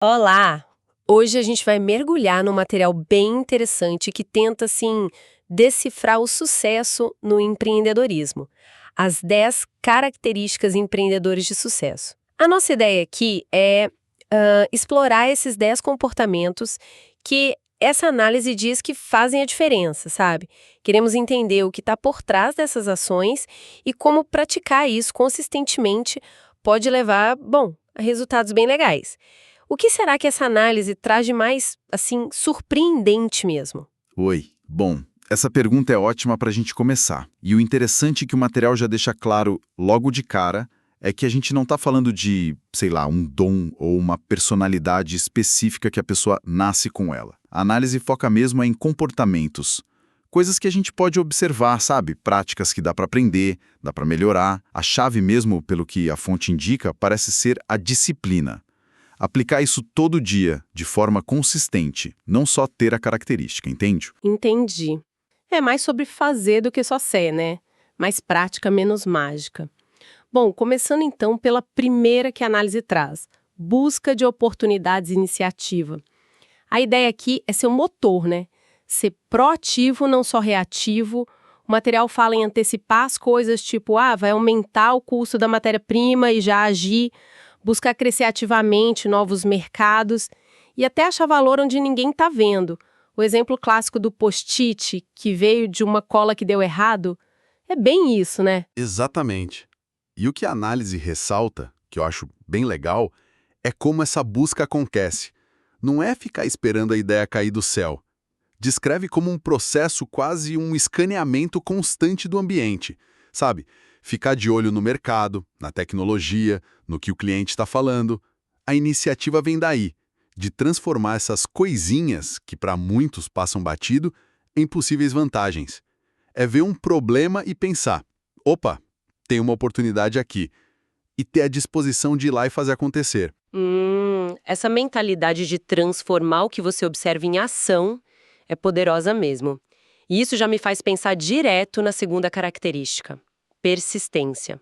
Olá! Hoje a gente vai mergulhar num material bem interessante que tenta, assim, decifrar o sucesso no empreendedorismo. As 10 características empreendedores de sucesso. A nossa ideia aqui é explorar esses 10 comportamentos que essa análise diz que fazem a diferença, sabe? Queremos entender o que está por trás dessas ações e como praticar isso consistentemente pode levar, bom, a resultados bem legais. O que será que essa análise traz de mais, assim, surpreendente mesmo? Oi. Bom, essa pergunta é ótima para a gente começar. E o interessante que o material já deixa claro logo de cara é que a gente não está falando de, sei lá, um dom ou uma personalidade específica que a pessoa nasce com ela. A análise foca mesmo em comportamentos. Coisas que a gente pode observar, sabe? Práticas que dá para aprender, dá para melhorar. A chave mesmo, pelo que a fonte indica, parece ser a disciplina. Aplicar isso todo dia, de forma consistente, não só ter a característica, entende? Entendi. É mais sobre fazer do que só ser, né? Mais prática, menos mágica. Bom, começando então pela primeira que a análise traz: busca de oportunidades e iniciativa. A ideia aqui é ser um motor, né? Ser proativo, não só reativo. O material fala em antecipar as coisas, tipo, vai aumentar o custo da matéria-prima e já agir, buscar crescer ativamente novos mercados e até achar valor onde ninguém está vendo. O exemplo clássico do post-it, que veio de uma cola que deu errado, é bem isso, né? Exatamente. E o que a análise ressalta, que eu acho bem legal, é como essa busca acontece. Não é ficar esperando a ideia cair do céu. Descreve como um processo, quase um escaneamento constante do ambiente. Sabe? Ficar de olho no mercado, na tecnologia, no que o cliente está falando. A iniciativa vem daí, de transformar essas coisinhas, que para muitos passam batido, em possíveis vantagens. É ver um problema e pensar: opa, tem uma oportunidade aqui. E ter a disposição de ir lá e fazer acontecer. Essa mentalidade de transformar o que você observa em ação é poderosa mesmo. E isso já me faz pensar direto na segunda característica: persistência.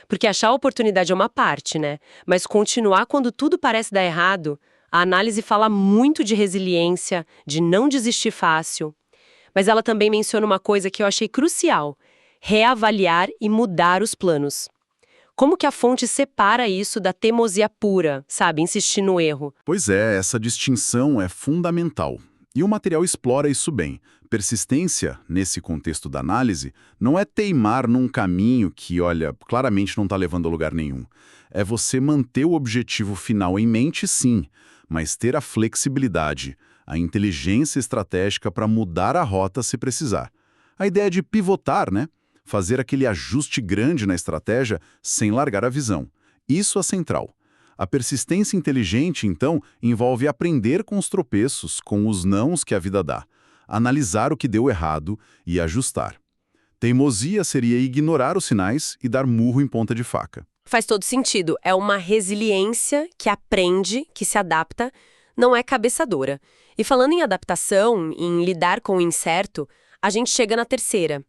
Porque achar a oportunidade é uma parte, né? Mas continuar quando tudo parece dar errado, a análise fala muito de resiliência, de não desistir fácil. Mas ela também menciona uma coisa que eu achei crucial: reavaliar e mudar os planos. Como que a fonte separa isso da teimosia pura, sabe, insistir no erro? Pois é, essa distinção é fundamental. E o material explora isso bem. Persistência, nesse contexto da análise, não é teimar num caminho que, olha, claramente não está levando a lugar nenhum. É você manter o objetivo final em mente, sim, mas ter a flexibilidade, a inteligência estratégica para mudar a rota se precisar. A ideia de pivotar, né? Fazer aquele ajuste grande na estratégia sem largar a visão. Isso é central. A persistência inteligente, então, envolve aprender com os tropeços, com os nãos que a vida dá, analisar o que deu errado e ajustar. Teimosia seria ignorar os sinais e dar murro em ponta de faca. Faz todo sentido. É uma resiliência que aprende, que se adapta, não é cabeça dura. E falando em adaptação, em lidar com o incerto, a gente chega na terceira: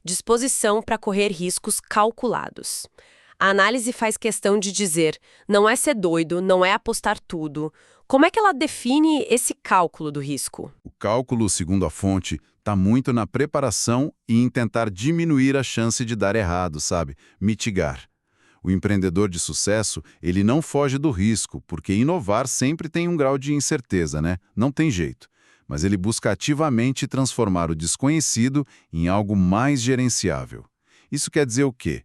disposição para correr riscos calculados. A análise faz questão de dizer: não é ser doido, não é apostar tudo. Como é que ela define esse cálculo do risco? O cálculo, segundo a fonte, está muito na preparação e em tentar diminuir a chance de dar errado, sabe? Mitigar. O empreendedor de sucesso, ele não foge do risco, porque inovar sempre tem um grau de incerteza, né? Não tem jeito. Mas ele busca ativamente transformar o desconhecido em algo mais gerenciável. Isso quer dizer o quê?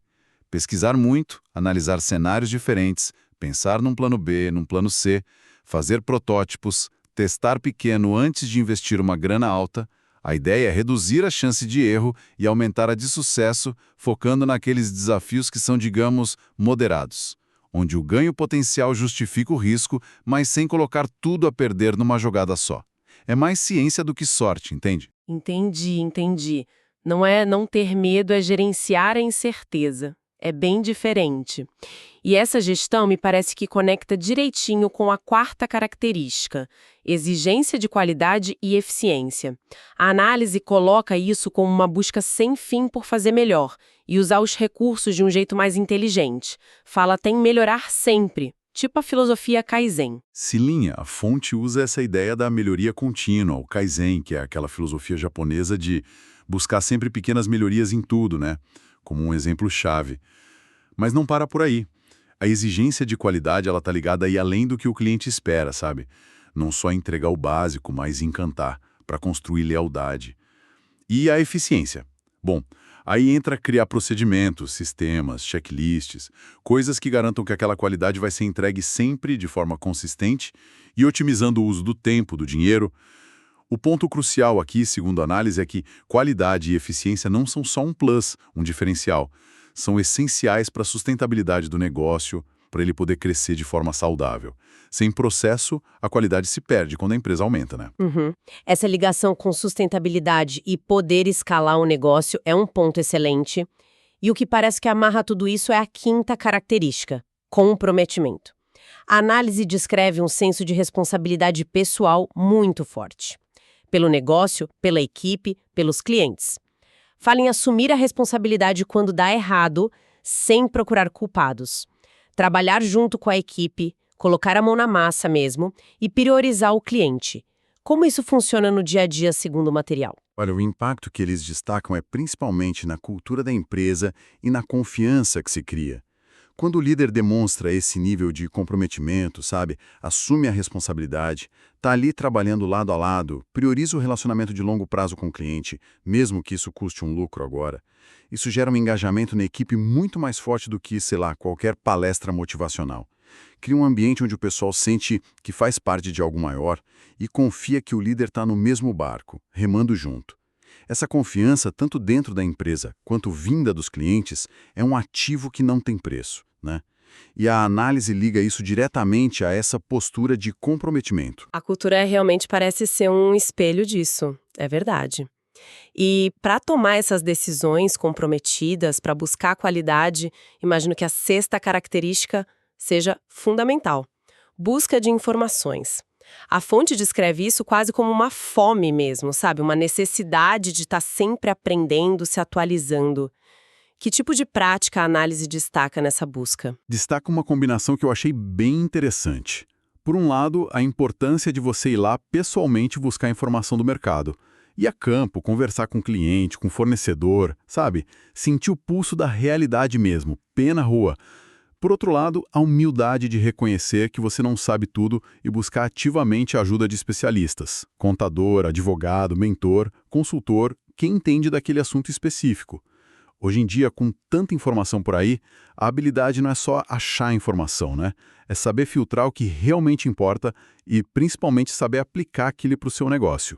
Pesquisar muito, analisar cenários diferentes, pensar num plano B, num plano C, fazer protótipos, testar pequeno antes de investir uma grana alta. A ideia é reduzir a chance de erro e aumentar a de sucesso, focando naqueles desafios que são, digamos, moderados, onde o ganho potencial justifica o risco, mas sem colocar tudo a perder numa jogada só. É mais ciência do que sorte, entende? Entendi. Não é não ter medo, é gerenciar a incerteza. É bem diferente. E essa gestão me parece que conecta direitinho com a quarta característica: exigência de qualidade e eficiência. A análise coloca isso como uma busca sem fim por fazer melhor e usar os recursos de um jeito mais inteligente. Fala até em melhorar sempre. tipo a filosofia Kaizen. Cilinha, a fonte usa essa ideia da melhoria contínua, o Kaizen, que é aquela filosofia japonesa de buscar sempre pequenas melhorias em tudo, né? Como um exemplo-chave. Mas não para por aí. A exigência de qualidade, ela tá ligada aí além do que o cliente espera, sabe? Não só entregar o básico, mas encantar, para construir lealdade. E a eficiência? Bom, aí entra criar procedimentos, sistemas, checklists, coisas que garantam que aquela qualidade vai ser entregue sempre de forma consistente e otimizando o uso do tempo, do dinheiro. O ponto crucial aqui, segundo a análise, é que qualidade e eficiência não são só um plus, um diferencial. São essenciais para a sustentabilidade do negócio, para ele poder crescer de forma saudável. Sem processo, a qualidade se perde quando a empresa aumenta, né? Uhum. Essa ligação com sustentabilidade e poder escalar o negócio é um ponto excelente. E o que parece que amarra tudo isso é a quinta característica: comprometimento. A análise descreve um senso de responsabilidade pessoal muito forte. Pelo negócio, pela equipe, pelos clientes. Fala em assumir a responsabilidade quando dá errado, sem procurar culpados. Trabalhar junto com a equipe, colocar a mão na massa mesmo e priorizar o cliente. Como isso funciona no dia a dia segundo o material? Olha, o impacto que eles destacam é principalmente na cultura da empresa e na confiança que se cria. Quando o líder demonstra esse nível de comprometimento, sabe, assume a responsabilidade, está ali trabalhando lado a lado, prioriza o relacionamento de longo prazo com o cliente, mesmo que isso custe um lucro agora, isso gera um engajamento na equipe muito mais forte do que, sei lá, qualquer palestra motivacional. Cria um ambiente onde o pessoal sente que faz parte de algo maior e confia que o líder está no mesmo barco, remando junto. Essa confiança, tanto dentro da empresa quanto vinda dos clientes, é um ativo que não tem preço, né? E a análise liga isso diretamente a essa postura de comprometimento. A cultura realmente parece ser um espelho disso, é verdade. E para tomar essas decisões comprometidas, para buscar qualidade, imagino que a sexta característica seja fundamental: busca de informações. A fonte descreve isso quase como uma fome mesmo, sabe? Uma necessidade de estar sempre aprendendo, se atualizando. Que tipo de prática a análise destaca nessa busca? Destaca uma combinação que eu achei bem interessante. Por um lado, a importância de você ir lá pessoalmente buscar informação do mercado. Ir a campo, conversar com o cliente, com o fornecedor, sabe? Sentir o pulso da realidade mesmo, pé na rua. Por outro lado, a humildade de reconhecer que você não sabe tudo e buscar ativamente a ajuda de especialistas. Contador, advogado, mentor, consultor, quem entende daquele assunto específico. Hoje em dia, com tanta informação por aí, a habilidade não é só achar informação, né? É saber filtrar o que realmente importa e, principalmente, saber aplicar aquilo para o seu negócio.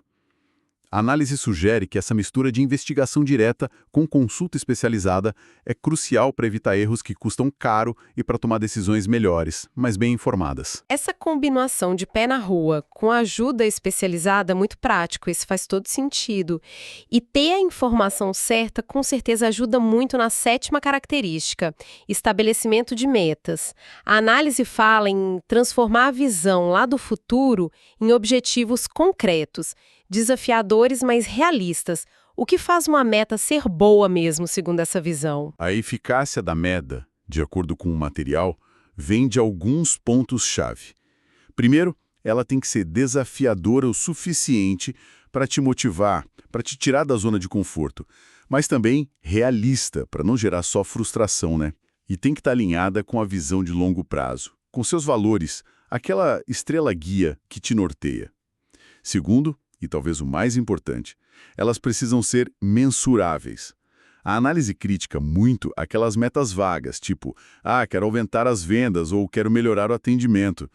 A análise sugere que essa mistura de investigação direta com consulta especializada é crucial para evitar erros que custam caro e para tomar decisões melhores, mas bem informadas. Essa combinação de pé na rua com ajuda especializada é muito prático, isso faz todo sentido. E ter a informação certa com certeza ajuda muito na sétima característica: estabelecimento de metas. A análise fala em transformar a visão lá do futuro em objetivos concretos, desafiadores, mas realistas, o que faz uma meta ser boa mesmo, segundo essa visão. A eficácia da meta, de acordo com o material, vem de alguns pontos-chave. Primeiro, ela tem que ser desafiadora o suficiente para te motivar, para te tirar da zona de conforto, mas também realista, para não gerar só frustração, né? E tem que estar alinhada com a visão de longo prazo, com seus valores, aquela estrela guia que te norteia. Segundo, e talvez o mais importante, elas precisam ser mensuráveis. A análise critica muito aquelas metas vagas, tipo, quero aumentar as vendas ou quero melhorar o atendimento.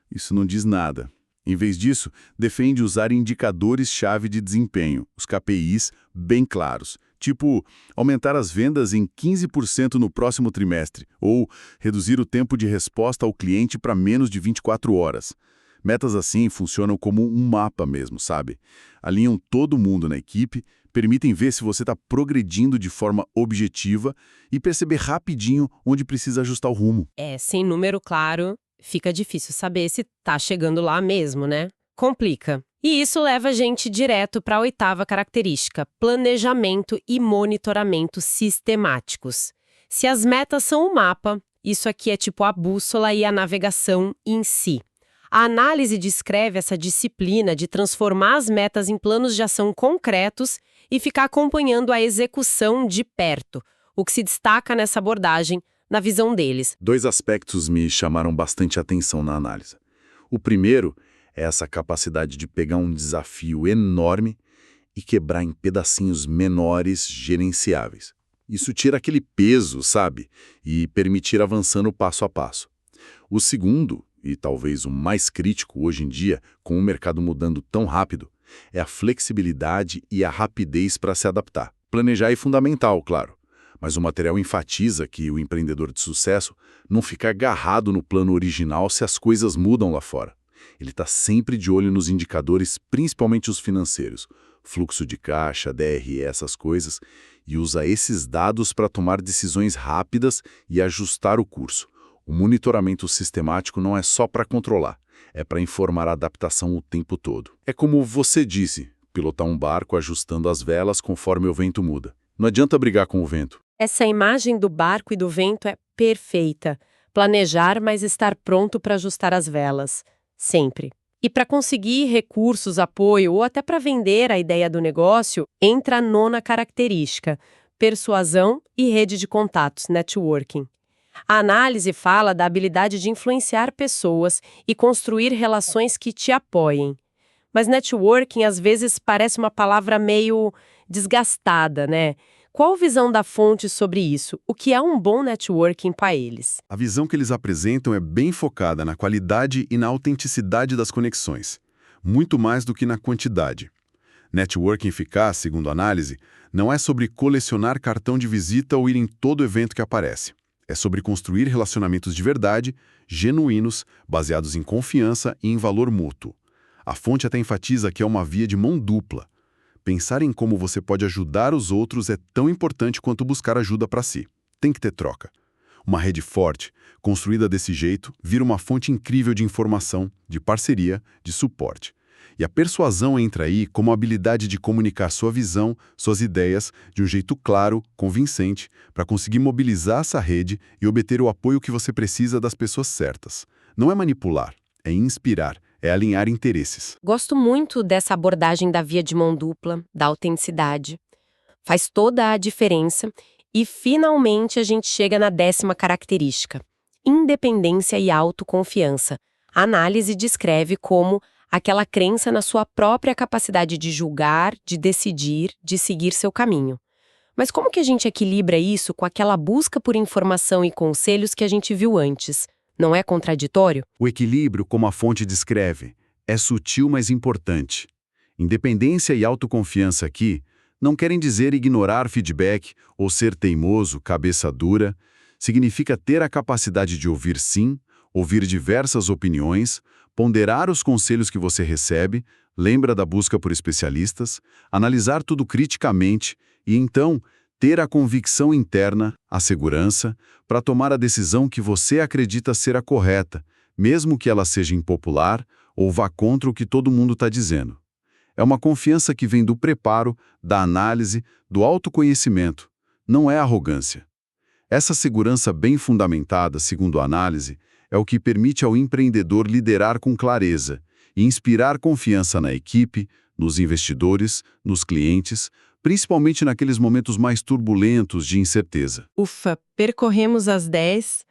Isso não diz nada. Em vez disso, defende usar indicadores-chave de desempenho, os KPIs, bem claros, tipo, aumentar as vendas em 15% no próximo trimestre, ou reduzir o tempo de resposta ao cliente para menos de 24 horas. Metas assim funcionam como um mapa mesmo, sabe? Alinham todo mundo na equipe, permitem ver se você está progredindo de forma objetiva e perceber rapidinho onde precisa ajustar o rumo. Sem número claro, fica difícil saber se tá chegando lá mesmo, né? Complica. E isso leva a gente direto para a oitava característica: planejamento e monitoramento sistemáticos. Se as metas são um mapa Isso aqui é tipo a bússola e a navegação em si. A análise descreve essa disciplina de transformar as metas em planos de ação concretos e ficar acompanhando a execução de perto, o que se destaca nessa abordagem, na visão deles. Dois aspectos me chamaram bastante atenção na análise. O primeiro é essa capacidade de pegar um desafio enorme e quebrar em pedacinhos menores gerenciáveis. Isso tira aquele peso, sabe? E permitir avançando passo a passo. O segundo, e talvez o mais crítico hoje em dia, com o mercado mudando tão rápido, é a flexibilidade e a rapidez para se adaptar. Planejar é fundamental, claro, mas o material enfatiza que o empreendedor de sucesso não fica agarrado no plano original se as coisas mudam lá fora. Ele está sempre de olho nos indicadores, principalmente os financeiros, fluxo de caixa, DRE, essas coisas, e usa esses dados para tomar decisões rápidas e ajustar o curso. O monitoramento sistemático não é só para controlar, é para informar a adaptação o tempo todo. É como você disse, pilotar um barco ajustando as velas conforme o vento muda. Não adianta brigar com o vento. Essa imagem do barco e do vento é perfeita. Planejar, mas estar pronto para ajustar as velas. Sempre. E para conseguir recursos, apoio ou até para vender a ideia do negócio, entra a nona característica: persuasão e rede de contatos, networking. A análise fala da habilidade de influenciar pessoas e construir relações que te apoiem. Mas networking às vezes parece uma palavra meio desgastada, né? Qual a visão da fonte sobre isso? O que é um bom networking para eles? A visão que eles apresentam é bem focada na qualidade e na autenticidade das conexões, muito mais do que na quantidade. Networking eficaz, segundo a análise, não é sobre colecionar cartão de visita ou ir em todo evento que aparece. É sobre construir relacionamentos de verdade, genuínos, baseados em confiança e em valor mútuo. A fonte até enfatiza que é uma via de mão dupla. Pensar em como você pode ajudar os outros é tão importante quanto buscar ajuda para si. Tem que ter troca. Uma rede forte, construída desse jeito, vira uma fonte incrível de informação, de parceria, de suporte. E a persuasão entra aí como a habilidade de comunicar sua visão, suas ideias, de um jeito claro, convincente, para conseguir mobilizar essa rede e obter o apoio que você precisa das pessoas certas. Não é manipular, é inspirar, é alinhar interesses. Gosto muito dessa abordagem da via de mão dupla, da autenticidade. Faz toda a diferença e, finalmente, a gente chega na 10ª característica: independência e autoconfiança. A análise descreve como aquela crença na sua própria capacidade de julgar, de decidir, de seguir seu caminho. Mas como que a gente equilibra isso com aquela busca por informação e conselhos que a gente viu antes? Não é contraditório? O equilíbrio, como a fonte descreve, é sutil, mas importante. Independência e autoconfiança aqui não querem dizer ignorar feedback ou ser teimoso, cabeça dura. Significa ter a capacidade de ouvir sim, ouvir diversas opiniões, ponderar os conselhos que você recebe, lembra da busca por especialistas, analisar tudo criticamente e, então, ter a convicção interna, a segurança, para tomar a decisão que você acredita ser a correta, mesmo que ela seja impopular ou vá contra o que todo mundo está dizendo. É uma confiança que vem do preparo, da análise, do autoconhecimento. Não é arrogância. Essa segurança bem fundamentada, segundo a análise, é o que permite ao empreendedor liderar com clareza e inspirar confiança na equipe, nos investidores, nos clientes, principalmente naqueles momentos mais turbulentos de incerteza. Ufa, percorremos as 10.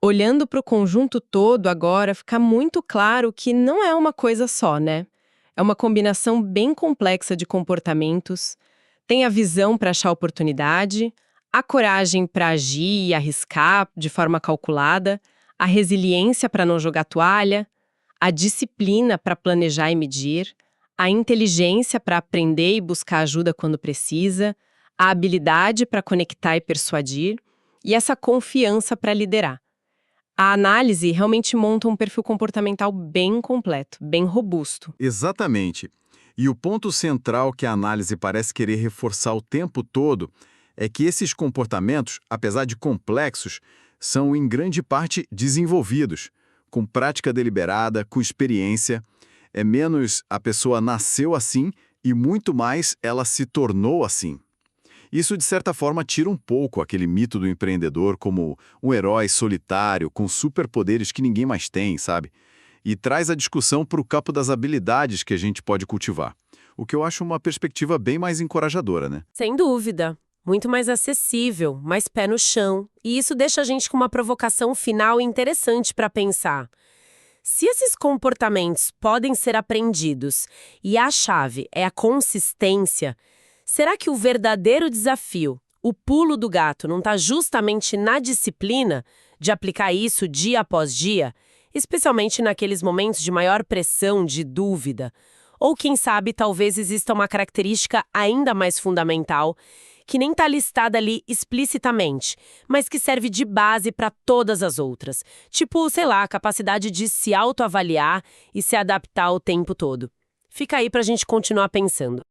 Olhando para o conjunto todo agora, fica muito claro que não é uma coisa só, né? É uma combinação bem complexa de comportamentos. Tem a visão para achar oportunidade, a coragem para agir e arriscar de forma calculada, a resiliência para não jogar toalha, a disciplina para planejar e medir, a inteligência para aprender e buscar ajuda quando precisa, a habilidade para conectar e persuadir, e essa confiança para liderar. A análise realmente monta um perfil comportamental bem completo, bem robusto. Exatamente. E o ponto central que a análise parece querer reforçar o tempo todo é que esses comportamentos, apesar de complexos, são em grande parte desenvolvidos, com prática deliberada, com experiência. É menos a pessoa nasceu assim e muito mais ela se tornou assim. Isso, de certa forma, tira um pouco aquele mito do empreendedor como um herói solitário com superpoderes que ninguém mais tem, sabe? E traz a discussão para o campo das habilidades que a gente pode cultivar. O que eu acho uma perspectiva bem mais encorajadora, né? Sem dúvida. Muito mais acessível, mais pé no chão. E isso deixa a gente com uma provocação final interessante para pensar. Se esses comportamentos podem ser aprendidos e a chave é a consistência, será que o verdadeiro desafio, o pulo do gato, não está justamente na disciplina de aplicar isso dia após dia, especialmente naqueles momentos de maior pressão, de dúvida? Ou quem sabe talvez exista uma característica ainda mais fundamental que nem está listada ali explicitamente, mas que serve de base para todas as outras. Tipo, sei lá, a capacidade de se autoavaliar e se adaptar o tempo todo. Fica aí para a gente continuar pensando.